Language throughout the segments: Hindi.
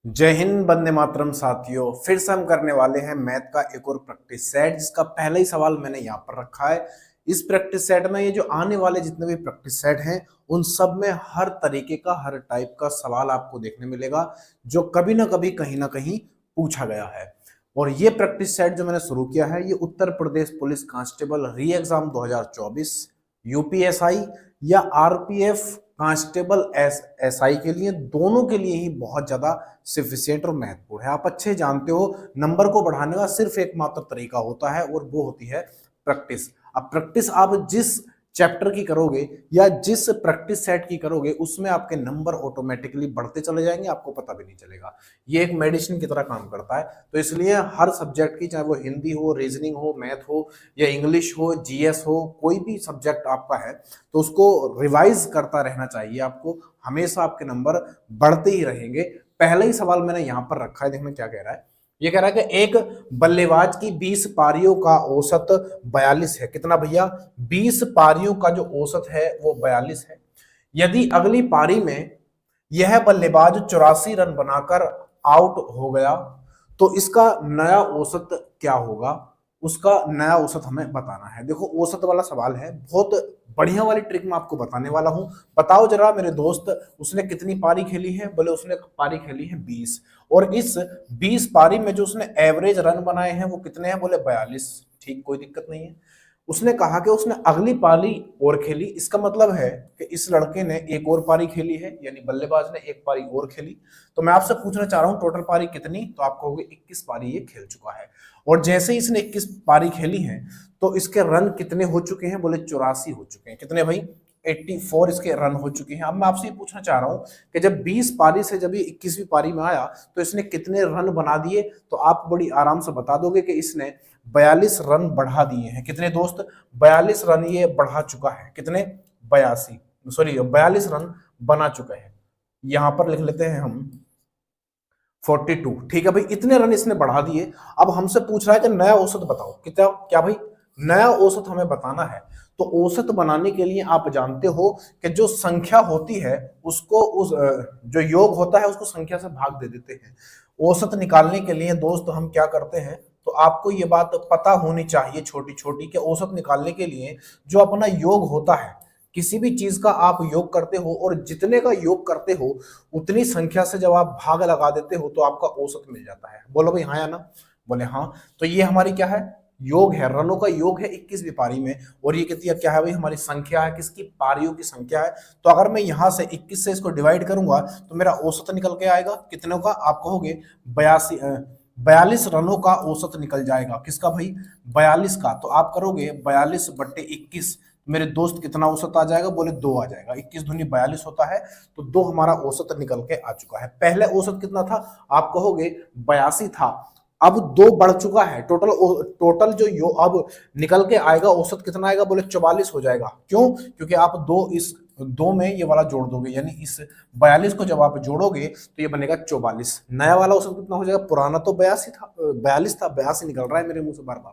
जय हिंद, वंदे मातरम साथियों। फिर से हम करने वाले हैं मैथ का एक और प्रैक्टिस सेट, जिसका पहला ही सवाल मैंने यहाँ पर रखा है। इस प्रैक्टिस सेट में ये जो आने वाले जितने भी प्रैक्टिस सेट हैं उन सब में हर तरीके का, हर टाइप का सवाल आपको देखने मिलेगा जो कभी ना कभी कहीं ना कहीं पूछा गया है। और ये प्रैक्टिस सेट जो मैंने शुरू किया है ये Uttar Pradesh police constable re exam 2024, UPSI या आरपीएफ कांस्टेबल एसआई के लिए, दोनों के लिए ही बहुत ज्यादा सफिशिएंट और महत्वपूर्ण है। आप अच्छे जानते हो नंबर को बढ़ाने का सिर्फ एकमात्र तरीका होता है और वो होती है प्रैक्टिस। अब प्रैक्टिस आप जिस चैप्टर की करोगे या जिस प्रैक्टिस सेट की करोगे उसमें आपके नंबर ऑटोमेटिकली बढ़ते चले जाएंगे, आपको पता भी नहीं चलेगा। ये एक मेडिसिन की तरह काम करता है। तो इसलिए हर सब्जेक्ट की, चाहे वो हिंदी हो, रीजनिंग हो, मैथ हो या इंग्लिश हो, जीएस हो, कोई भी सब्जेक्ट आपका है तो उसको रिवाइज करता रहना चाहिए। आपको हमेशा आपके नंबर बढ़ते ही रहेंगे। पहला ही सवाल मैंने यहां पर रखा है, देखना क्या कह रहा है। ये कह रहा है कि एक बल्लेबाज की 20 पारियों का औसत 42 है। कितना भैया? 20 पारियों का जो औसत है वो 42 है। यदि अगली पारी में यह बल्लेबाज 84 रन बनाकर आउट हो गया तो इसका नया औसत क्या होगा? उसका नया औसत हमें बताना है। देखो औसत वाला सवाल है, बहुत बढ़िया वाली ट्रिक मैं आपको बताने वाला हूं। बताओ जरा मेरे दोस्त, उसने कितनी पारी खेली है? बोले उसने पारी खेली है 20, और इस 20 पारी में जो उसने एवरेज रन बनाए हैं वो कितने हैं? बोले 42। ठीक, कोई दिक्कत नहीं है। उसने कहा कि उसने अगली पारी और खेली, इसका मतलब है कि इस लड़के ने एक और पारी खेली है, यानी बल्लेबाज ने एक पारी और खेली। तो मैं आपसे पूछना चाह रहा हूं टोटल पारी कितनी? तो आप कहोगे 21 पारी ये खेल चुका है। और जैसे ही इसने 21 पारी खेली है तो इसके रन कितने हो चुके हैं? बोले 84 हो चुके हैं। कितने भाई? 84 इसके रन हो चुके हैं। अब मैं आपसे ये पूछना चाह रहा हूं कि जब 20 पारी से जब ये 21वीं पारी में आया तो इसने कितने रन बना दिए? तो आप बड़ी आराम से बता दोगे कि इसने 42 रन बढ़ा दिए हैं। कितने दोस्त? 42 रन ये बढ़ा चुका है। कितने? 42 रन बना चुका है। यहां पर लिख लेते हैं हम 42। ठीक है भाई, इतने रन इसने बढ़ा दिए। अब हमसे पूछ रहा है कि नया औसत बताओ। कितना? क्या भाई? नया औसत हमें बताना है। तो औसत बनाने के लिए आप जानते हो कि जो संख्या होती है उसको जो योग होता है उसको संख्या से भाग दे देते हैं। औसत निकालने के लिए दोस्त हम क्या करते हैं, तो आपको ये बात पता होनी चाहिए छोटी छोटी, कि औसत निकालने के लिए जो अपना योग होता है, किसी भी चीज का आप योग करते हो और जितने का योग करते हो उतनी संख्या से जब आप भाग लगा देते हो तो आपका औसत मिल जाता है। बोलो भाई हाँ या ना? बोले हाँ। तो ये हमारी क्या है? योग है। रनों का योग है 21वीं पारी में। और ये कितनी क्या है भाई? हमारी संख्या है। किसकी? पारियों की संख्या है। तो अगर मैं यहां से 21 से इसको डिवाइड करूंगा तो मेरा औसत निकल के आएगा कितनों का? आप कहोगे 42 रनों का औसत निकल जाएगा। किसका भाई? 42 का। तो आप करोगे 42/21, मेरे दोस्त कितना औसत आ जाएगा? बोले 2 आ जाएगा। 21 दूनी 42 होता है, तो 2 हमारा औसत निकल के आ चुका है। पहले औसत कितना था? आप कहोगे 82 था, अब 2 बढ़ चुका है। टोटल जो यो अब निकल के आएगा औसत कितना आएगा? बोले 44 हो जाएगा। क्यों? क्योंकि आप 2 इस 2 में ये वाला जोड़ दोगे, यानी इस 42 को जब आप जोड़ोगे तो ये बनेगा 44। नया वाला औसत कितना हो जाएगा? पुराना तो 82 था, 42 था, 82 निकल रहा है मेरे मुंह से बार बार।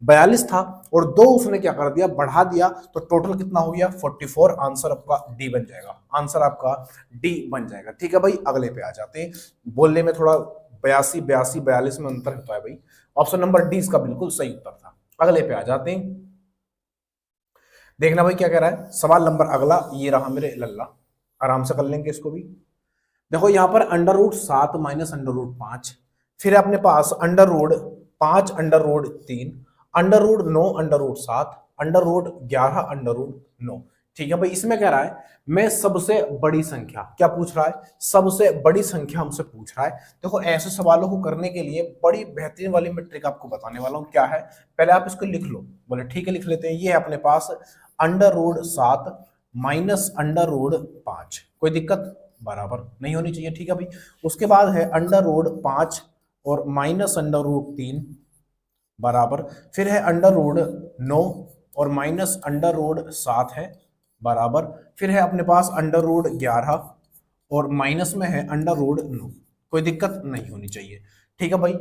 42 था और 2 उसने क्या कर दिया? बढ़ा दिया। तो टोटल कितना हो गया? 44। आंसर आपका डी बन जाएगा। आंसर आपका डी बन जाएगा। ठीक है भाई, अगले पे आ जाते हैं। बोलने में थोड़ा 82, 82, 42 में अंतर होता है भाई। ऑप्शन नंबर डी इसका बिल्कुल सही उत्तर था। अगले पे आ जाते हैं। देखना भाई क्या कह रहा है सवाल नंबर अगला। ये रहा मेरे लल्ला, आराम से कर लेंगे इसको भी। देखो यहाँ पर √7 माइनस √5, फिर अपने पास √5 √3 √9 √7 √11 √9। ठीक है भाई, इसमें कह रहा है मैं सबसे बड़ी संख्या, क्या पूछ रहा है? सबसे बड़ी संख्या हमसे पूछ रहा है। देखो ऐसे सवालों को करने के लिए बड़ी बेहतरीन वाली मैं ट्रिक आपको बताने वाला हूँ। क्या है? पहले आप इसको लिख लो। बोले ठीक है, लिख लेते हैं। ये है अपने पास √7 माइनस √5। कोई दिक्कत बराबर नहीं होनी चाहिए। ठीक है भाई, उसके बाद है √5 और माइनस √3 बराबर, फिर है √9 और माइनस √7 है बराबर, फिर है अपने पास √11 और माइनस में है √9। कोई दिक्कत नहीं होनी चाहिए। ठीक है भाई।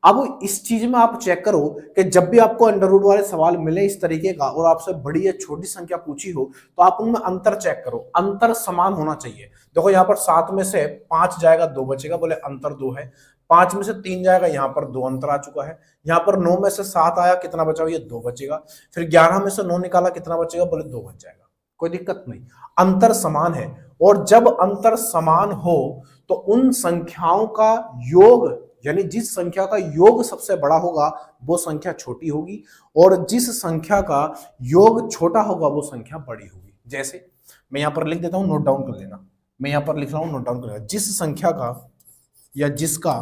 अब इस चीज में आप चेक करो कि जब भी आपको अंडर रूट वाले सवाल मिले इस तरीके का और आपसे बड़ी या छोटी संख्या पूछी हो तो आप उनमें अंतर चेक करो, अंतर समान होना चाहिए। देखो यहाँ पर 7 में से 5 जाएगा 2 बचेगा, बोले अंतर 2 है। 5 में से 3 जाएगा, यहाँ पर 2 अंतर आ चुका है। यहाँ पर 9 में से 7 आया, कितना बचा, ये 2 बचेगा। फिर 11 में से 9 निकाला, कितना बचेगा, बोले 2 बच जाएगा। कोई दिक्कत नहीं, अंतर समान है। और जब अंतर समान हो तो उन संख्याओं का योग, यानी जिस संख्या का योग सबसे बड़ा होगा वो संख्या छोटी होगी, और जिस संख्या का योग छोटा होगा वो संख्या बड़ी होगी। जैसे मैं यहां पर लिख देता हूं, नोट डाउन कर लेना। मैं यहां पर लिख रहा हूं, नोट डाउन कर लेना। जिस संख्या का या जिसका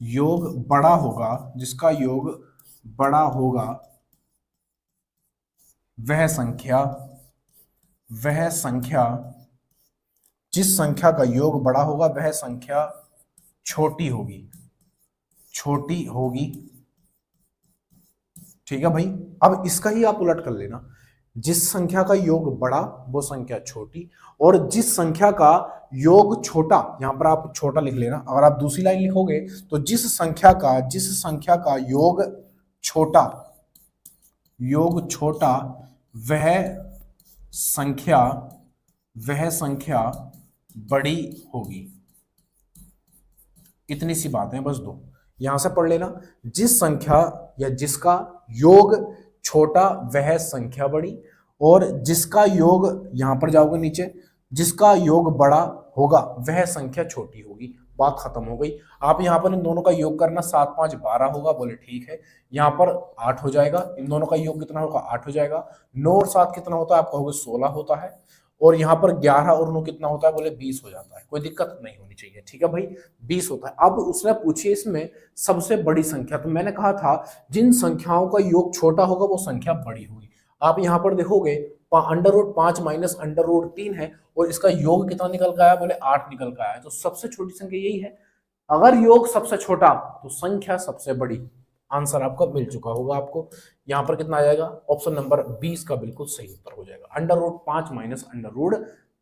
योग बड़ा होगा, जिसका योग बड़ा होगा वह संख्या जिस संख्या का योग बड़ा होगा वह संख्या छोटी होगी। ठीक है भाई। अब इसका ही आप उलट कर लेना, जिस संख्या का योग बड़ा वो संख्या छोटी, और जिस संख्या का योग छोटा, यहां पर आप छोटा लिख लेना। अगर आप दूसरी लाइन लिखोगे तो जिस संख्या का योग छोटा वह संख्या बड़ी होगी। इतनी सी बात है, बस दो यहां से पढ़ लेना। जिस संख्या या जिसका योग छोटा वह संख्या बड़ी, और जिसका योग, यहां पर जाओगे नीचे, जिसका योग बड़ा होगा वह संख्या छोटी होगी। बात खत्म हो गई। आप यहां पर इन दोनों का योग करना, 7 5 12 होगा, बोले ठीक है। यहां पर 8 हो जाएगा, इन दोनों का योग कितना होगा, 8 हो जाएगा। 9 और 7 कितना होता है, आप कहोगे 16 होता है। और यहाँ पर 11 और 9 कितना होता है, बोले 20 हो जाता है। कोई दिक्कत नहीं होनी चाहिए, ठीक है भाई, 20 होता है। अब उसने पूछी इसमें सबसे बड़ी संख्या, तो मैंने कहा था जिन संख्याओं का योग छोटा होगा वो संख्या बड़ी होगी। आप यहाँ पर देखोगे अंडर रूट 5 माइनस अंडर रूट 3 है, और इसका योग कितना निकल के आया, बोले 8 निकल के आया है। तो सबसे छोटी संख्या यही है। अगर योग सबसे छोटा तो संख्या सबसे बड़ी। आंसर आपका मिल चुका होगा आपको। यहां पर कितना आ जाएगा, ऑप्शन नंबर 20 का बिल्कुल सही उत्तर हो जाएगा, अंडर रूट 5 माइनस अंडर रूट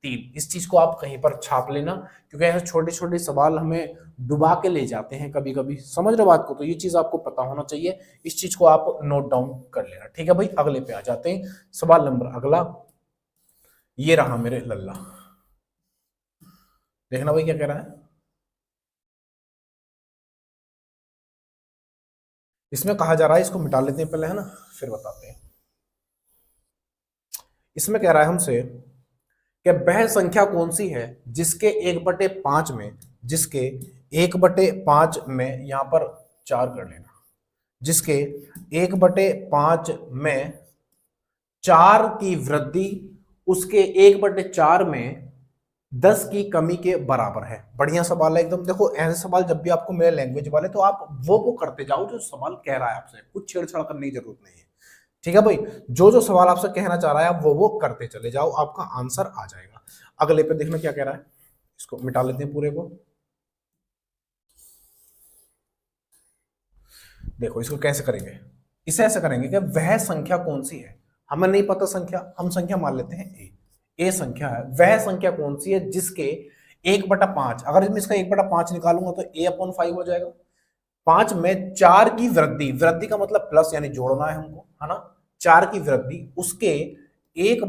3। इस चीज को आप कहीं पर छाप लेना, क्योंकि ऐसे छोटे छोटे सवाल हमें डुबा के ले जाते हैं कभी कभी, समझ रहे बात को। तो ये चीज आपको पता होना चाहिए, इस चीज को आप नोट डाउन कर लेना, ठीक है भाई। अगले पे आ जाते हैं, सवाल नंबर अगला ये रहा मेरे लल्ला। देखना भाई क्या कह रहा है। इसमें कहा जा रहा है, इसको मिटा लेते हैं पहले, है ना, फिर बताते हैं। इसमें कह रहा है हमसे कि वह संख्या कौन सी है जिसके 1/5 में, जिसके 1/5 में, यहां पर 4 कर लेना, जिसके 1/5 में 4 की वृद्धि उसके 1/4 में 10 की कमी के बराबर है। बढ़िया सवाल है एकदम। देखो ऐसे सवाल जब भी आपको मिले लैंग्वेज वाले, तो आप वो करते जाओ जो सवाल कह रहा है आपसे, कुछ छेड़छाड़ करने की जरूरत नहीं है, ठीक है भाई। जो सवाल आपसे कहना चाह रहा है आप वो करते चले जाओ, आपका आंसर आ जाएगा। अगले पे देखना क्या कह रहा है, इसको मिटा लेते हैं पूरे को। देखो इसको कैसे करेंगे, इसे ऐसे करेंगे कि वह संख्या कौन सी है, हमें नहीं पता संख्या, हम संख्या मान लेते हैं ए संख्या है। वह संख्या कौन सी है जिसके 1/5, अगर मैं इसका 1/5 निकालूंगा तो a/5 हो जाएगा। 5 में 4 की वृद्धि, वृद्धि का मतलब प्लस, यानी जोड़ना है हमको, है ना। 4 की वृद्धि उसके 1/,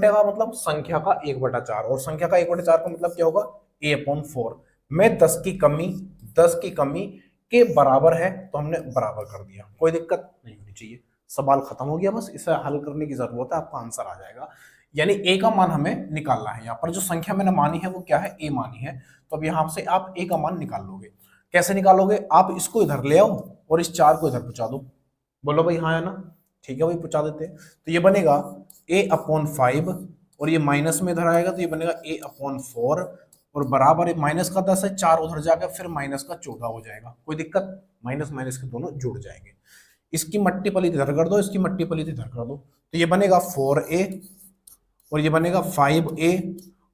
का मतलब संख्या का 1/4, और संख्या का 1/4 का मतलब क्या होगा, a/4 में 10 की कमी के बराबर है, तो हमने बराबर कर दिया। कोई दिक्कत नहीं होनी चाहिए, सवाल खत्म हो गया। बस इसे हल करने की जरूरत है, आपका आंसर आ जाएगा। यानी ए का मान हमें निकालना है। यहाँ पर जो संख्या मैंने मानी है वो क्या है, ए मानी है। तो अब यहाँ से आप ए का मान निकाल लोगे। कैसे निकालोगे, आप इसको इधर ले आओ और इस 4 को इधर पहुंचा दो। बोलो भाई हाँ है ना, ठीक है भाई, पहुंचा देते हैं। तो ये बनेगा a/5, और ये माइनस में इधर आएगा तो ये बनेगा a/4, और बराबर माइनस का 10 है, 4 उधर जाकर फिर माइनस का 14 हो जाएगा। कोई दिक्कत, माइनस माइनस के दोनों जुड़ जाएंगे। इसकी मट्टी पलीत इधर कर दो, इसकी मट्टी पलीत इधर कर दो, तो ये बनेगा 4a और ये बनेगा 5a,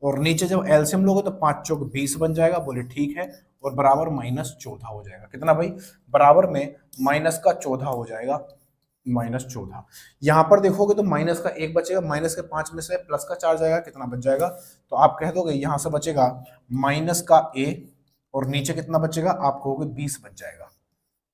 और नीचे जब एलसीएम लोगे तो 5 चौक 20 बन जाएगा। बोले ठीक है, और बराबर -14 हो जाएगा। कितना भाई, बराबर में -14 हो जाएगा। -14। यहां पर देखोगे तो माइनस का 1 बचेगा, माइनस के 5 में से प्लस का 4 जाएगा, कितना बच जाएगा, तो आप कह दोगे यहां से बचेगा माइनस का a, और नीचे कितना बचेगा, आप कहोगे 20 बच जाएगा,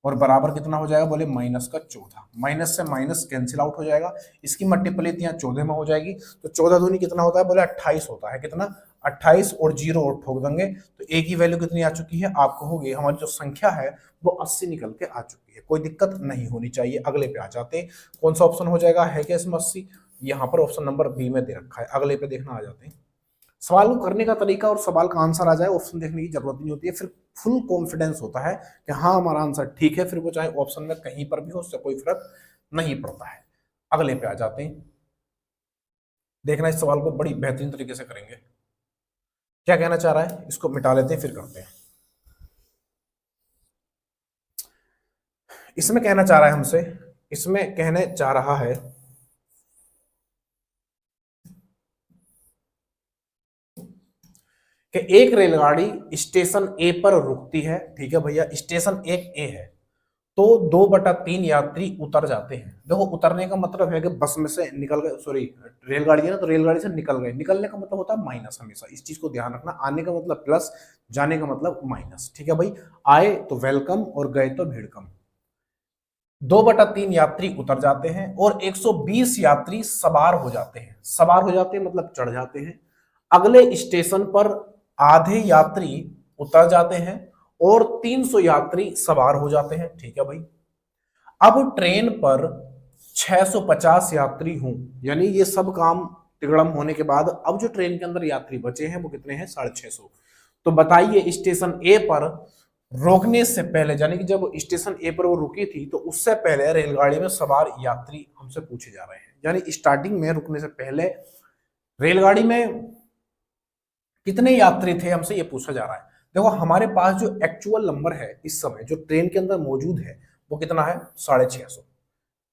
और बराबर कितना हो जाएगा, बोले माइनस का 14। माइनस से माइनस कैंसिल आउट हो जाएगा, इसकी मल्टीप्लिटी यहाँ 14 में हो जाएगी, तो 14 दूनी कितना होता है, बोले 28 होता है, कितना 28, और 0 और ठोक देंगे तो a की वैल्यू कितनी आ चुकी है, आप कहोगे हमारी जो संख्या है वो 80 निकल के आ चुकी है। कोई दिक्कत नहीं होनी चाहिए। अगले पे आ जाते हैं, कौन सा ऑप्शन हो जाएगा, है क्या इसमें 80, यहाँ पर ऑप्शन नंबर बी में दे रखा है। अगले पे देखना आ जाते हैं। सवाल को करने का तरीका और सवाल का आंसर आ जाए, ऑप्शन देखने की जरूरत नहीं होती है, फिर फुल कॉन्फिडेंस होता है कि हाँ हमारा आंसर ठीक है, फिर वो चाहे ऑप्शन में कहीं पर भी हो, उससे कोई फर्क नहीं पड़ता है। अगले पे आ जाते हैं। देखना इस सवाल को बड़ी बेहतरीन तरीके से करेंगे। क्या कहना चाह रहा है, इसको मिटा लेते हैं फिर करते हैं। इसमें कहना चाह रहा है हमसे, इसमें कहने चाह रहा है कि एक रेलगाड़ी स्टेशन ए पर रुकती है, ठीक है भैया, स्टेशन एक ए है, तो 2/3 यात्री उतर जाते हैं। देखो उतरने का मतलब है कि बस में से निकल गए, सॉरी रेलगाड़ी है ना, तो रेलगाड़ी से निकल गए, निकलने का मतलब होता है माइनस, हमेशा इस चीज को ध्यान रखना, आने का मतलब प्लस, जाने का मतलब माइनस, ठीक है भाई। आए तो वेलकम और गए तो भेड़कम। 2/3 यात्री उतर जाते हैं और 120 यात्री सवार हो जाते हैं। सवार हो जाते हैं मतलब चढ़ जाते हैं। अगले स्टेशन पर आधे यात्री उतर जाते हैं और 300 यात्री सवार हो जाते हैं, ठीक है भाई। अब ट्रेन पर 650 यात्री हूं, यानी ये सब काम तिगड़म होने के बाद अब जो ट्रेन के अंदर यात्री बचे हैं वो कितने हैं, 650। तो बताइए स्टेशन ए पर रोकने से पहले, यानी कि जब स्टेशन ए पर वो रुकी थी तो उससे पहले रेलगाड़ी में सवार यात्री हमसे पूछे जा रहे हैं, यानी स्टार्टिंग में रुकने से पहले रेलगाड़ी में कितने यात्री थे हमसे ये पूछा जा रहा है। देखो हमारे पास जो एक्चुअल नंबर है इस समय जो ट्रेन के अंदर मौजूद है वो कितना है, 650।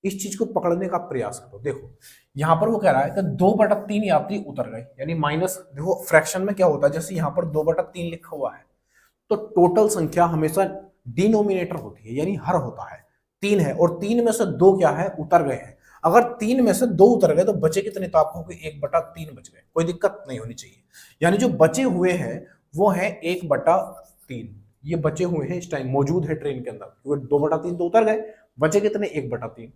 इस चीज को पकड़ने का प्रयास करो। देखो यहां पर वो कह रहा है कि 2/3 यात्री उतर गए, यानी माइनस, देखो फ्रैक्शन में क्या होता है, जैसे यहाँ पर 2/3 लिखा हुआ है तो टोटल संख्या हमेशा डिनोमिनेटर होती है, यानी हर होता है, 3 है, और 3 में से 2 क्या है, उतर गए हैं। अगर 3 में से 2 उतर गए तो बचे कितने, तो आपको 1/3 बच गए, कोई दिक्कत नहीं होनी चाहिए। यानी जो बचे हुए हैं वो है 1/3, ये बचे हुए हैं इस टाइम मौजूद है ट्रेन के अंदर, क्योंकि 2/3 तो उतर गए, बचे कितने, 1/3,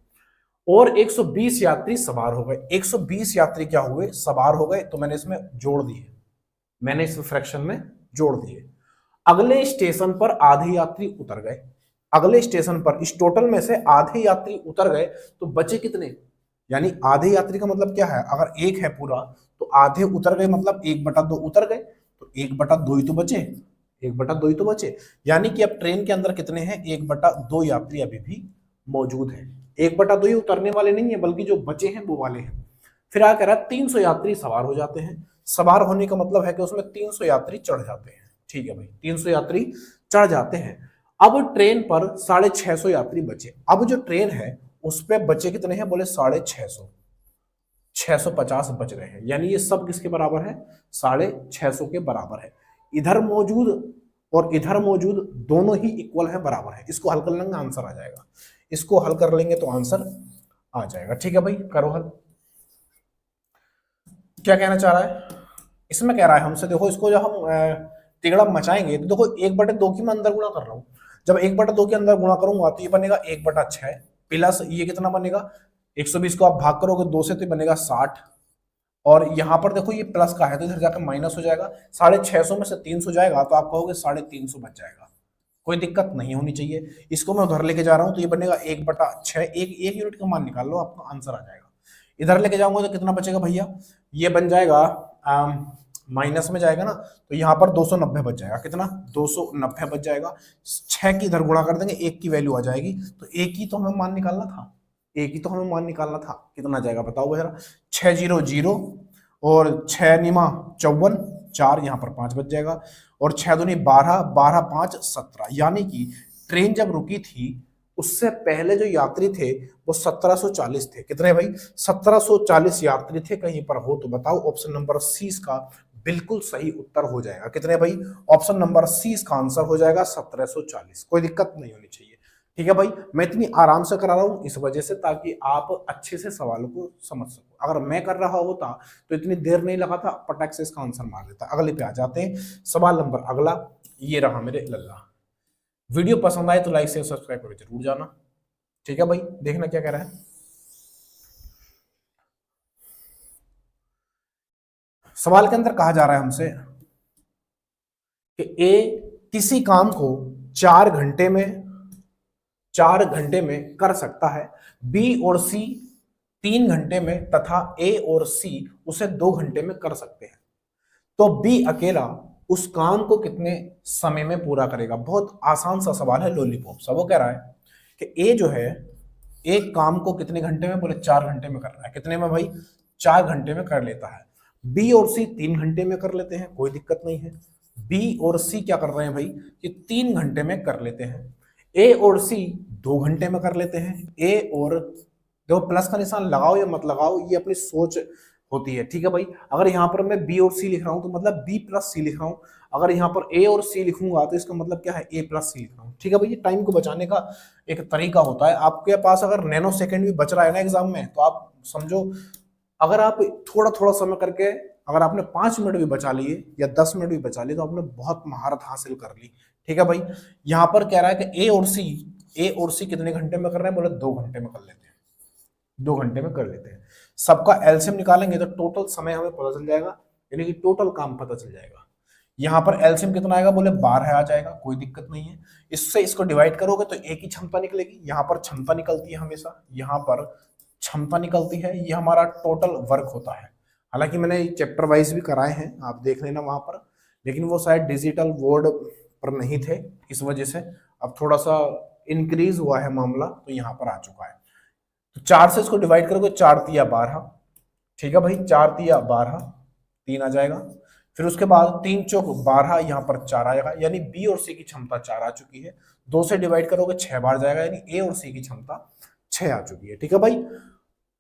और 120 यात्री सवार हो गए। 120 यात्री क्या हुए, सवार हो गए, तो मैंने इसमें जोड़ दिए, मैंने इस फ्रैक्शन में जोड़ दिए। अगले स्टेशन पर आधे यात्री उतर गए, अगले स्टेशन पर इस टोटल में से आधे यात्री उतर गए तो बचे कितने, यानी आधे यात्री का मतलब क्या है, अगर 1 है पूरा तो आधे उतर गए मतलब 1/2 उतर गए, तो 1/2 ही तो बचे, 1/2 ही तो बचे, यानी कि अब ट्रेन के अंदर कितने हैं, 1/2 यात्री अभी भी मौजूद है। 1/2 ही उतरने वाले नहीं है, बल्कि जो बचे हैं वो वाले हैं। फिर आ कह रहा है 300 यात्री सवार हो जाते हैं। सवार होने का मतलब है कि उसमें 300 यात्री चढ़ जाते हैं, ठीक है भाई, 300 यात्री चढ़ जाते हैं। अब ट्रेन पर 650 यात्री बचे। अब जो ट्रेन है उस पे बचे कितने हैं, बोले 650, 650 बच रहे हैं, यानी ये सब किसके बराबर है, 650 के बराबर है। इधर मौजूद और इधर मौजूद दोनों ही इक्वल है, बराबर है। इसको हल कर लेंगे आंसर आ जाएगा, इसको हल कर लेंगे तो आंसर आ जाएगा, ठीक है भाई, करो हल। क्या कहना चाह रहा है, इसमें कह रहा है हमसे, देखो इसको जब हम तिगड़ा मचाएंगे तो देखो 1/2 की मैं अंदर गुणा कर रहा हूं, जब 1/2 के अंदर गुणा करूंगा तो ये बनेगा 1/6 प्लस ये कितना बनेगा, 120 को आप भाग करोगे 2 से तो बनेगा 60, और यहां पर देखो ये प्लस का है तो इधर जाकर माइनस हो जाएगा, 650 में से 300 जाएगा तो आप कहोगे 350 बच जाएगा, कोई दिक्कत नहीं होनी चाहिए। इसको मैं उधर लेके जा रहा हूं तो ये बनेगा 1/6, एक यूनिट का मान निकाल लो आपका आंसर आ जाएगा। इधर लेके जाऊंगा तो कितना बचेगा भैया, ये बन जाएगा माइनस में जाएगा ना, तो यहाँ पर 290 बच जाएगा, कितना 290 बच जाएगा। 6 की इधर गुणा कर देंगे, 1 की वैल्यू आ जाएगी, तो 1 ही तो हमें मान निकालना था, 1 ही तो हमें मान निकालना था, कितना जाएगा बताओ जरा, 600 और 6 निमा 54, 4 यहाँ पर 5 बच जाएगा, और 6 दूनी 12, 12 5 17, यानी कि ट्रेन जब रुकी थी उससे पहले जो यात्री थे वो 1740 थे। कितने भाई, 1740 यात्री थे। कहीं पर हो तो बताओ, ऑप्शन नंबर सी का बिल्कुल सही उत्तर हो जाएगा। कितने भाई, ऑप्शन नंबर सी का आंसर हो जाएगा 1740, कोई दिक्कत नहीं होनी चाहिए। ठीक है भाई, मैं इतनी आराम से करा रहा हूं इस वजह से ताकि आप अच्छे से सवालों को समझ सको। अगर मैं कर रहा होता तो इतनी देर नहीं लगाता, पटक से इसका आंसर मार देता। अगले पे आ जाते हैं, सवाल नंबर अगला ये रहा मेरे लल्ला। वीडियो पसंद आए तो लाइक शेयर सब्सक्राइब करके जरूर जाना। ठीक है भाई, देखना क्या कह रहा है। सवाल के अंदर कहा जा रहा है हमसे कि ए किसी काम को 4 घंटे में कर सकता है, बी और सी 3 घंटे में, तथा ए और सी उसे 2 घंटे में कर सकते हैं। तो बी अकेला उस काम को कितने समय में पूरा करेगा। बहुत आसान सा सवाल है, लॉलीपॉप सा। वो कह रहा है कि ए जो है एक काम को कितने घंटे में, बोले 4 घंटे में कर रहा है। कितने में भाई, 4 घंटे में कर लेता है। बी और सी 3 घंटे में कर लेते हैं, कोई दिक्कत नहीं है। बी और सी क्या कर रहे हैं भाई, कि 3 घंटे में कर लेते हैं। ए और सी 2 घंटे में कर लेते हैं। ए और, देखो प्लस का निशान लगाओ या मत लगाओ, ये अपनी सोच होती है। ठीक है भाई, अगर यहाँ पर मैं बी और सी लिख रहा हूं तो मतलब बी प्लस सी लिख रहा हूं। अगर यहाँ पर ए और सी लिखूंगा तो इसका मतलब क्या है, ए प्लस सी लिख रहा हूं। ठीक है भाई, ये टाइम को बचाने का एक तरीका होता है। आपके पास अगर नैनो सेकंड भी बच रहा है ना एग्जाम में, तो आप समझो, अगर आप थोड़ा थोड़ा समय करके, अगर आपने 5 मिनट भी बचा लिए या 10 मिनट भी बचा लिए, तो आपने बहुत महारत हासिल कर ली। ठीक है भाई, यहाँ पर कह रहा है कि ए और सी कितने घंटे में कर रहे हैं, बोले 2 घंटे में कर लेते हैं। 2 घंटे में कर लेते हैं। सबका एलसीएम निकालेंगे तो टोटल समय हमें पता चल जाएगा, यानी कि टोटल काम पता चल जाएगा। यहाँ पर एलसीएम कितना आएगा, बोले 12 आ जाएगा, कोई दिक्कत नहीं है। इससे इसको डिवाइड करोगे तो एक ही क्षमता निकलेगी। यहाँ पर क्षमता निकलती है हमेशा, यहाँ पर क्षमता निकलती है, ये हमारा टोटल वर्क होता है। हालांकि मैंने चैप्टर वाइज भी कराए हैं, आप देख लेना वहां पर, लेकिन वो शायद डिजिटल बोर्ड पर नहीं थे, इस वजह से अब थोड़ा सा इंक्रीज हुआ है मामला, तो यहाँ पर आ चुका है। तो 4 से इसको डिवाइड करोगे, 4 तिया 12। ठीक है भाई, 4 तिया 12, 3 आ जाएगा। फिर उसके बाद 3 चौक 12, यहाँ पर 4 आएगा, यानी बी और सी की क्षमता 4 आ चुकी है। 2 से डिवाइड करोगे 6 बार जाएगा, यानी ए और सी की क्षमता 6 आ चुकी है। ठीक है भाई,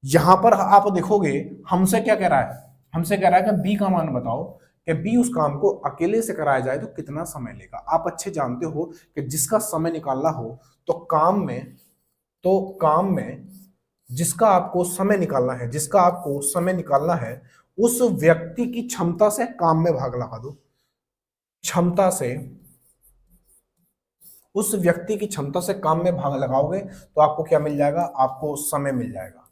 यहां पर आप देखोगे हमसे क्या कह रहा है, हमसे कह रहा है कि बी का मान बताओ, कि बी उस काम को अकेले से कराया जाए तो कितना समय लेगा। आप अच्छे जानते हो कि जिसका समय निकालना हो तो काम में जिसका आपको समय निकालना है, जिसका आपको समय निकालना है, उस व्यक्ति की क्षमता से काम में भाग लगा दो। क्षमता से, उस व्यक्ति की क्षमता से काम में भाग लगाओगे तो आपको क्या मिल जाएगा, आपको समय मिल जाएगा।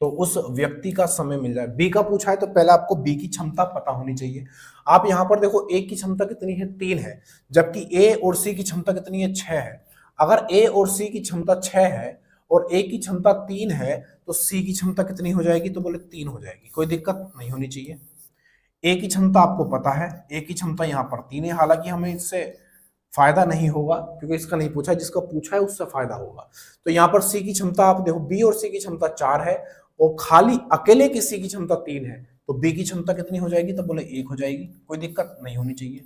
तो उस व्यक्ति का समय मिल जाए। बी का पूछा है तो पहले आपको बी की क्षमता पता होनी चाहिए। आप यहां पर देखो, ए की क्षमता कितनी है, 3 है, जबकि ए और सी की क्षमता कितनी है, 6 है। अगर ए और सी की क्षमता 6 है और ए की क्षमता 3 है, तो सी की क्षमता कितनी हो जाएगी, तो बोले 3 हो जाएगी, कोई दिक्कत नहीं होनी चाहिए। ए की क्षमता आपको पता है, ए की क्षमता यहाँ पर 3 है। हालांकि हमें इससे फायदा नहीं होगा क्योंकि इसका नहीं पूछा, जिसका पूछा है उससे फायदा होगा। तो यहाँ पर सी की क्षमता आप देखो, बी और सी की क्षमता 4 है और खाली अकेले की सी की क्षमता 3 है, तो बी की क्षमता कितनी हो जाएगी, तो बोले 1 हो जाएगी, कोई दिक्कत नहीं होनी चाहिए।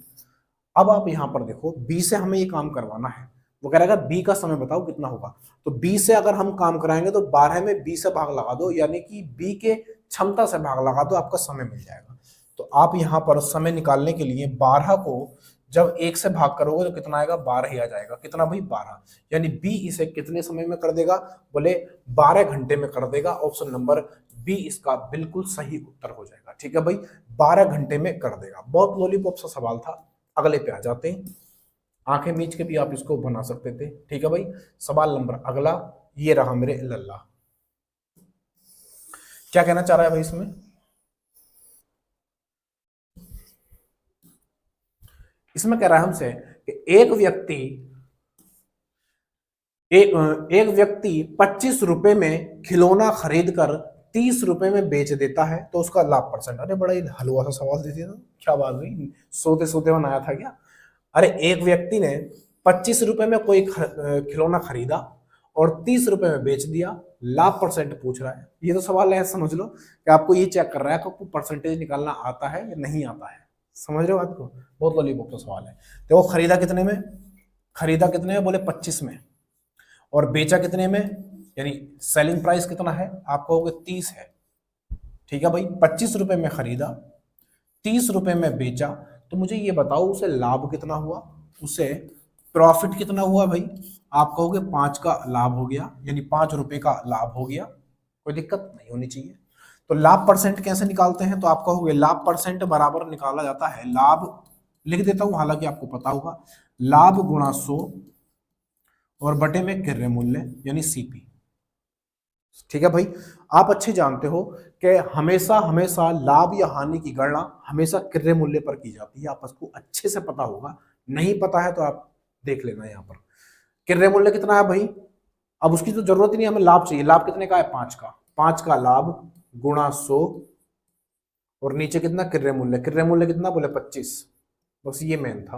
अब आप यहाँ पर देखो, बी से हमें ये काम करवाना है। वो कह रहा है बी का समय बताओ कितना होगा। तो बी से अगर हम काम कराएंगे तो 12 में बी से भाग लगा दो, यानी कि बी के क्षमता से भाग लगा दो, आपका समय मिल जाएगा। तो आप यहाँ पर समय निकालने के लिए 12 को जब 1 से भाग करोगे तो कितना आएगा, 12 ही आ जाएगा। कितना भाई, 12, यानी बी इसे कितने समय में कर देगा, बोले 12 घंटे में कर देगा। ऑप्शन नंबर बी इसका बिल्कुल सही उत्तर हो जाएगा। ठीक है भाई, 12 घंटे में कर देगा। बहुत लॉलीपॉप सा सवाल था। अगले पे आ जाते हैं, आंखें मीच के भी आप इसको बना सकते थे। ठीक है भाई, सवाल नंबर अगला ये रहा मेरे लल्ला। क्या कहना चाह रहा है भाई इसमें, इसमें कह रहा है हमसे कि एक व्यक्ति 25 रुपए में खिलौना खरीद कर 30 रुपए में बेच देता है तो उसका लाभ परसेंट। अरे बड़ा ही हलवा सा सवाल दे दिया, क्या बात हुई, सोते सोते बनाया था क्या। अरे एक व्यक्ति ने 25 रुपए में कोई खिलौना खरीदा और 30 रुपए में बेच दिया, लाभ परसेंट पूछ रहा है। ये तो सवाल है, समझ लो कि आपको ये चेक कर रहा है कि आपको परसेंटेज निकालना आता है या नहीं आता है। समझ रहे हो बात को, बहुत लॉलीपॉप का सवाल है। देखो खरीदा कितने में, बोले 25 में, और बेचा कितने में, यानी सेलिंग प्राइस कितना है, आप कहोगे 30 है। ठीक है भाई, 25 रुपए में खरीदा, 30 रुपए में बेचा, तो मुझे ये बताओ उसे लाभ कितना हुआ, उसे प्रॉफिट कितना हुआ भाई। आप कहोगे 5 का लाभ हो गया, यानी 5 रुपए का लाभ हो गया, कोई दिक्कत नहीं होनी चाहिए। तो लाभ परसेंट कैसे निकालते हैं, तो आप कहोगे लाभ परसेंट बराबर निकाला जाता है लाभ, लिख देता हूं हालांकि आपको पता होगा, लाभ गुणा 100 और बटे में क्रय मूल्य यानी सीपी। ठीक है भाई, आप अच्छे जानते हो कि हमेशा हमेशा लाभ या हानि की गणना हमेशा क्रय मूल्य पर की जाती है, आपको अच्छे से पता होगा, नहीं पता है तो आप देख लेना यहाँ पर। क्रय मूल्य कितना है भाई, अब उसकी तो जरूरत ही नहीं, हमें लाभ चाहिए, लाभ कितने का है 5 का, 5 का लाभ गुणा 100 और नीचे कितना क्रय मूल्य, क्रय मूल्य कितना बोले 25, बस ये मेन था।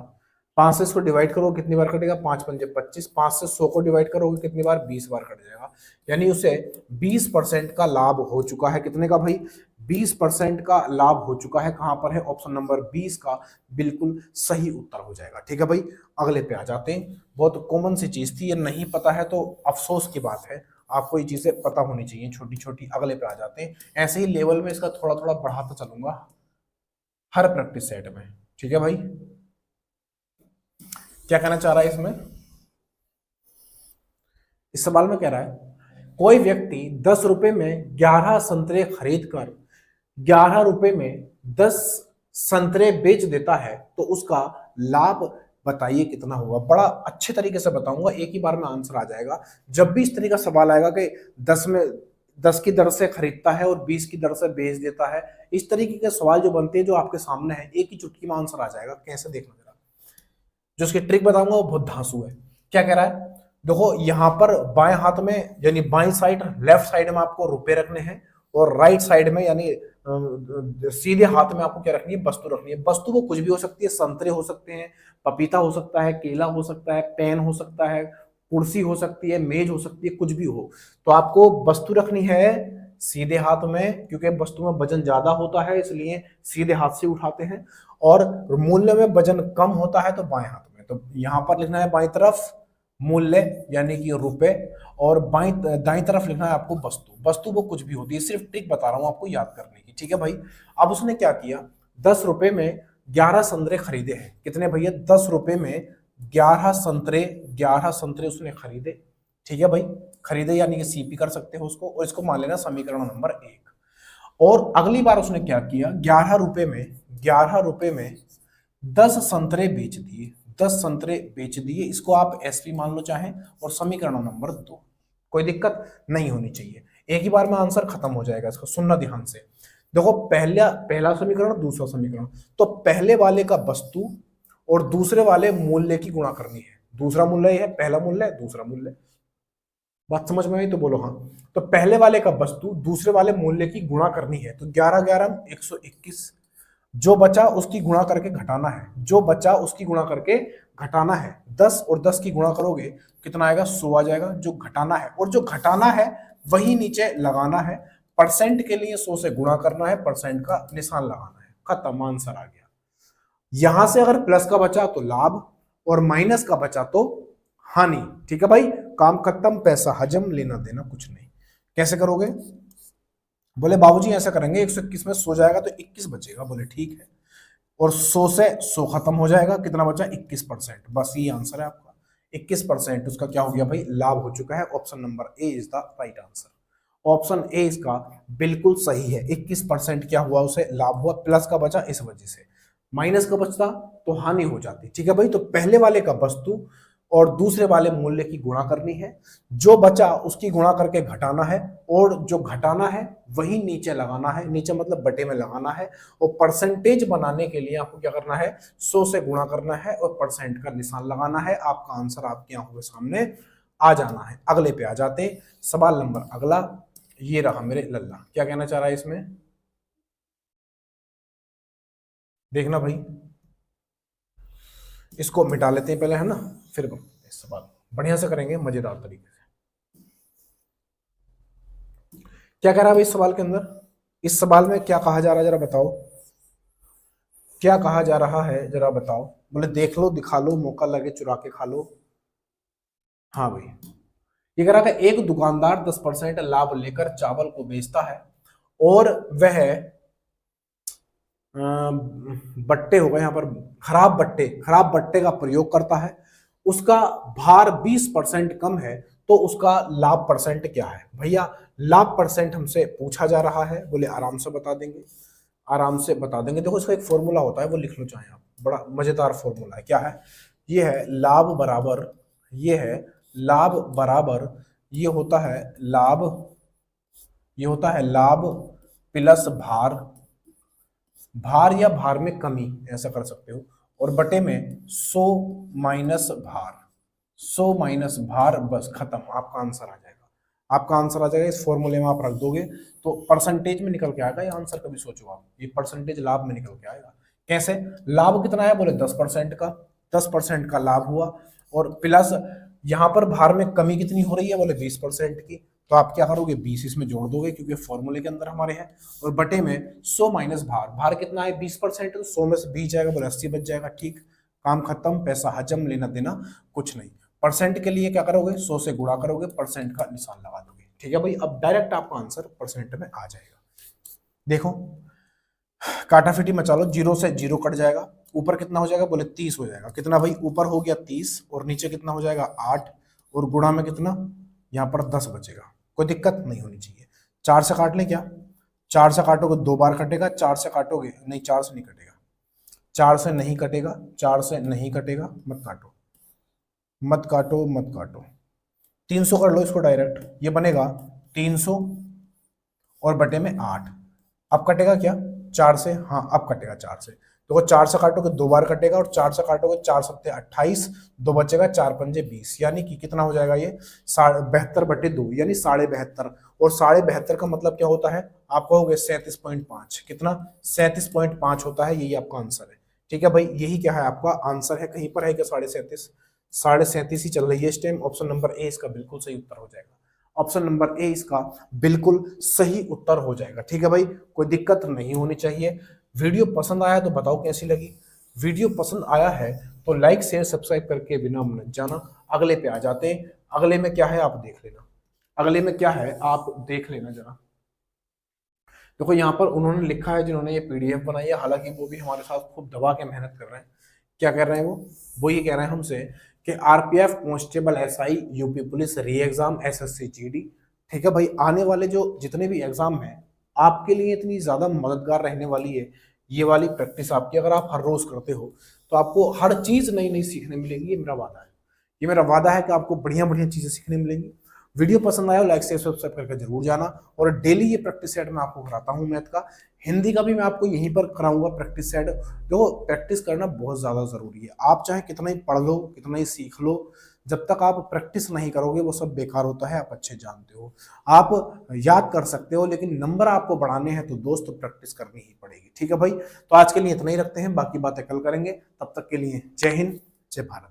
5 से इसको डिवाइड करो कितनी बार कटेगा, 5 पंजे 25, 5 से 100 को डिवाइड करोगे कितनी बार, 20 बार कट जाएगा, यानी उसे 20% का लाभ हो चुका है, कितने का भाई 20% का लाभ हो चुका है, कहां पर है, ऑप्शन नंबर 20 का बिल्कुल सही उत्तर हो जाएगा। ठीक है भाई, अगले पे आ जाते हैं, बहुत कॉमन सी चीज थी, ये नहीं पता है तो अफसोस की बात है, आपको ये चीजें पता होनी चाहिए छोटी छोटी। अगले पे आ जाते हैं, ऐसे ही लेवल में इसका थोड़ा थोड़ा बढ़ाता चलूंगा हर प्रैक्टिस सेट में। ठीक है भाई, क्या कहना चाह रहा है इसमें, इस सवाल में कह रहा है कोई व्यक्ति 10 रुपए में 11 संतरे खरीद कर 11 रुपए में 10 संतरे बेच देता है तो उसका लाभ बताइए कितना होगा। बड़ा अच्छे तरीके से बताऊंगा, एक ही बार में आंसर आ जाएगा। जब भी इस तरह का सवाल आएगा कि 10 की दर से खरीदता है और 20 की दर से बेच देता है, इस तरीके के सवाल जो बनते हैं जो आपके सामने है, एक ही चुटकी में आंसर आ जाएगा। कैसे, देखना जरा, जो उसकी ट्रिक बताऊंगा वो बहुत धांसू है। क्या कह रहा है, देखो यहां पर बाएं हाथ में यानी बाएं साइड, लेफ्ट साइड में आपको रुपए रखने हैं और राइट साइड में यानी सीधे हाथ में आपको क्या रखनी है, वस्तु रखनी है। वस्तु वो कुछ भी हो सकती है, संतरे हो सकते हैं, पपीता हो सकता है, केला हो सकता है, पेन हो सकता है, कुर्सी हो सकती है, मेज हो सकती है, कुछ भी हो। तो आपको वस्तु रखनी है सीधे हाथ में, क्योंकि वस्तु में वजन ज्यादा होता है इसलिए सीधे हाथ से उठाते हैं, और मूल्य में वजन कम होता है तो बाएं हाथ में। तो यहां पर लिखना है बाएं तरफ मूल्य यानी कि रुपए, और दाईं तरफ लिखना है आपको वस्तु। वस्तु वो कुछ भी होती है, सिर्फ ट्रिक बता रहा हूं आपको याद करने की। ठीक है भाई, अब उसने क्या किया, 10 रुपए में 11 संतरे खरीदे हैं, कितने भैया 10 रुपए में 11 संतरे, 11 संतरे उसने खरीदे। ठीक है भाई, खरीदे यानी कि सीपी कर सकते हो उसको, और इसको मान लेना समीकरण नंबर 1। और अगली बार उसने क्या किया, 11 रुपए में 10 संतरे बेच दिए, 10 संतरे बेच दिए, इसको आप एसपी मान लो चाहे, और समीकरण नंबर 2। कोई दिक्कत नहीं होनी चाहिए, एक ही बार में आंसर खत्म हो जाएगा। इसको सुनना ध्यान से, देखो पहला समीकरण, दूसरा समीकरण, तो पहले वाले का वस्तु और दूसरे वाले मूल्य की गुणा करनी है। दूसरा मूल्य है, पहला मूल्य है दूसरा मूल्य, बात समझ में आई तो बोलो हाँ। तो पहले वाले का वस्तु दूसरे वाले मूल्य की गुणा करनी है, तो 11 11 121, जो बचा उसकी गुणा करके घटाना है, जो बचा उसकी गुणा करके घटाना है। 10 और 10 की गुणा करोगे कितना आएगा, 100 आ जाएगा, जो घटाना है, और जो घटाना है वही नीचे लगाना है। परसेंट के लिए 100 से गुणा करना है, परसेंट का निशान लगाना है, खत्म, आंसर आ गया। यहां से अगर प्लस का बचा तो लाभ, और माइनस का बचा तो हानि। ठीक है भाई, काम खत्म, पैसा हजम, लेना देना कुछ नहीं। कैसे करोगे, बोले बाबूजी ऐसा करेंगे 121 में 100 जाएगा तो 21 बचेगा, बोले ठीक है, और 100 से 100 खत्म हो जाएगा, कितना बचा 21%, बस ये आंसर है आपका। 21% उसका क्या हो गया भाई, लाभ हो चुका है। Option number A is the right answer, option A इसका बिल्कुल सही है। 21% क्या हुआ, उसे लाभ हुआ, प्लस का बचा इस वजह से, माइनस का बचता तो हानि हो जाती। ठीक है भाई, तो पहले वाले का वस्तु और दूसरे वाले मूल्य की गुणा करनी है, जो बचा उसकी गुणा करके घटाना है, और जो घटाना है वही नीचे लगाना है, नीचे मतलब बटे में लगाना है। और परसेंटेज बनाने के लिए आपको क्या करना है, 100 से गुणा करना है और परसेंट का निशान लगाना है। आपका आंसर आपके आंखों के सामने आ जाना है। अगले पे आ जाते, सवाल नंबर अगला, ये रहा मेरे लल्ला, क्या कहना चाह रहा है इसमें, देखना भाई, इसको मिटा लेते हैं पहले, है ना, फिर इस सवाल बढ़िया से करेंगे मजेदार तरीके से। क्या कह रहा है भाई इस सवाल के अंदर, इस सवाल में क्या कहा जा रहा है जरा बताओ, क्या कहा जा रहा है जरा बताओ। बोले देख लो, दिखा लो, मौका लगे चुरा के खा लो। हाँ भाई, ये कह रहा था एक दुकानदार 10% लाभ लेकर चावल को बेचता है, और वह बट्टे हो गए यहाँ पर, खराब बट्टे का प्रयोग करता है, उसका भार 20% कम है तो उसका लाभ परसेंट क्या है। भैया लाभ परसेंट हमसे पूछा जा रहा है, बोले आराम से बता देंगे, आराम से बता देंगे। देखो इसका एक फॉर्मूला होता है, वो लिख लो चाहे आप, बड़ा मजेदार फॉर्मूला है। क्या है? ये है लाभ बराबर, ये है लाभ बराबर, ये होता है लाभ, ये होता है लाभ प्लस भार, भार या भार में कमी ऐसा कर सकते हो, और बटे में 100 माइनस भार, 100 माइनस भार, बस खत्म, आपका आंसर आ जाएगा। आपका आंसर आ जाएगा, इस फॉर्मूले में आप रख दोगे तो परसेंटेज में निकल के आएगा ये आंसर। कभी सोचो आप, ये परसेंटेज लाभ में निकल के आएगा। कैसे? लाभ कितना है? बोले 10% का, 10% का लाभ हुआ, और प्लस यहाँ पर भार में कमी कितनी हो रही है? बोले 20% की। तो आप क्या करोगे? 20 इसमें जोड़ दोगे क्योंकि फॉर्मूले के अंदर हमारे हैं, और बटे में 100 माइनस भार, भार कितना है? 20%, तो 100 में से 20 जाएगा, बोले 80 बच जाएगा। ठीक, काम खत्म, पैसा हजम, लेना देना कुछ नहीं। परसेंट के लिए क्या करोगे? 100 से गुणा करोगे, परसेंट का निशान लगा दोगे। ठीक है भाई, अब डायरेक्ट आपका आंसर परसेंट में आ जाएगा। देखो काटाफिटी मचा लो, 0 से 0 कट जाएगा, ऊपर कितना हो जाएगा? बोले 30 हो जाएगा। कितना भाई? ऊपर हो गया 30 और नीचे कितना हो जाएगा? 8, और गुणा में कितना? यहाँ पर 10 बचेगा। कोई दिक्कत नहीं होनी चाहिए। 4 से काट लें क्या? 4 से काटोगे 2 बार कटेगा, 4 से काटोगे नहीं, 4 से नहीं कटेगा, 4 से नहीं कटेगा, 4 से नहीं कटेगा, मत काटो, मत काटो, मत काटो। 300 कर लो इसको डायरेक्ट, ये बनेगा 300 और बटे में 8। अब कटेगा क्या? 4 से? हाँ अब कटेगा 4 से। देखो 4 से काटोगे 2 बार कटेगा, और 4 से काटोगे 4 सत्ते 28, 2 बचेगा, 4 पंजे 20, यानी कि कितना हो जाएगा ये? 72/2, यानी 72.5। और 72.5 का मतलब क्या होता है? आप कहोगे 37.5। कितना? 37.5 होता है, यही आपका आंसर है। ठीक है भाई, यही क्या है? आपका आंसर है। कहीं पर है क्या 37.5? 37.5 ही चल रही है इस टाइम। ऑप्शन नंबर ए इसका बिल्कुल सही उत्तर हो जाएगा। ऑप्शन नंबर ए इसका बिल्कुल सही उत्तर हो जाएगा। ठीक है भाई, कोई दिक्कत नहीं होनी चाहिए। वीडियो पसंद आया तो बताओ कैसी लगी। वीडियो पसंद आया है तो लाइक शेयर सब्सक्राइब करके बिना मत जाना। अगले पे आ जाते हैं। अगले में क्या है आप देख लेना, अगले में क्या है आप देख लेना जरा। देखो यहाँ पर उन्होंने लिखा है, जिन्होंने ये पीडीएफ बनाई है, हालांकि वो भी हमारे साथ खूब दबा के मेहनत कर रहे हैं। क्या कर रहे हैं वो ये कह रहे हैं हमसे कि RPF constable SI UP police री एग्जाम एसएससी जीडी। ठीक है भाई, आने वाले जो जितने भी एग्जाम हैं आपके लिए इतनी ज्यादा मददगार रहने वाली है ये वाली प्रैक्टिस आपकी। अगर आप हर रोज करते हो तो आपको हर चीज नई नई सीखने मिलेगी, ये मेरा वादा है। ये मेरा वादा है कि आपको बढ़िया बढ़िया चीजें सीखने मिलेंगी। वीडियो पसंद आया लाइक शेयर सब्सक्राइब करके जरूर जाना। और डेली ये प्रैक्टिस सेट मैं आपको कराता हूँ मैथ का, हिंदी का भी मैं आपको यहीं पर कराऊंगा प्रैक्टिस सेट। देखो प्रैक्टिस करना बहुत ज्यादा जरूरी है। आप चाहे कितना ही पढ़ लो, कितना ही सीख लो, जब तक आप प्रैक्टिस नहीं करोगे वो सब बेकार होता है, आप अच्छे जानते हो। आप याद कर सकते हो लेकिन नंबर आपको बढ़ाने हैं तो दोस्त प्रैक्टिस करनी ही पड़ेगी। ठीक है भाई, तो आज के लिए इतना ही रखते हैं, बाकी बातें कल करेंगे। तब तक के लिए जय हिंद, जय भारत।